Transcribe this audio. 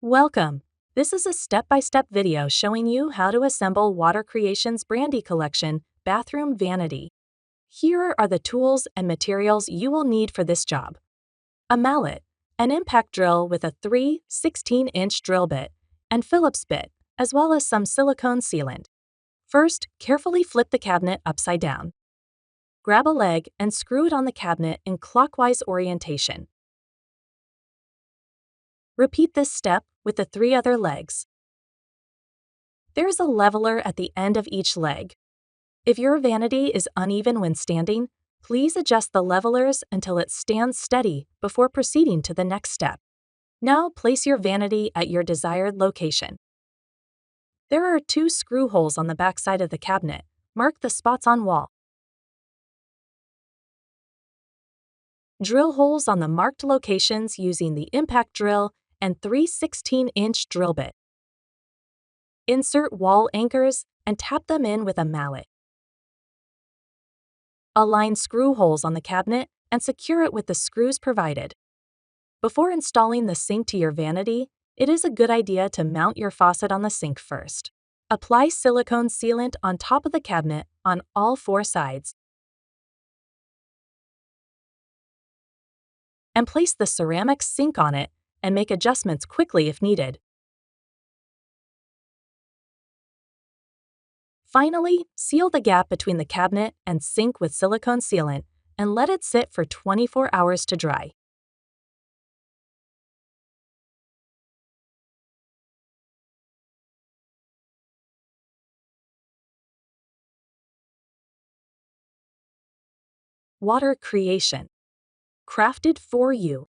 Welcome! This is a step-by-step video showing you how to assemble Water Creations Brandy Collection Bathroom Vanity. Here are the tools and materials you will need for this job. A mallet, an impact drill with a 3 16-inch drill bit, and Phillips bit, as well as some silicone sealant. First, carefully flip the cabinet upside down. Grab a leg and screw it on the cabinet in clockwise orientation. Repeat this step with the 3 other legs. There is a leveler at the end of each leg. If your vanity is uneven when standing, please adjust the levelers until it stands steady before proceeding to the next step. Now place your vanity at your desired location. There are 2 screw holes on the back side of the cabinet. Mark the spots on wall. Drill holes on the marked locations using the impact drill and 3 16-inch drill bit. Insert wall anchors and tap them in with a mallet. Align screw holes on the cabinet and secure it with the screws provided. Before installing the sink to your vanity, it is a good idea to mount your faucet on the sink first. Apply silicone sealant on top of the cabinet on all 4 sides. And place the ceramic sink on it and make adjustments quickly if needed. Finally, seal the gap between the cabinet and sink with silicone sealant and let it sit for 24 hours to dry. Water Creation. Crafted for you.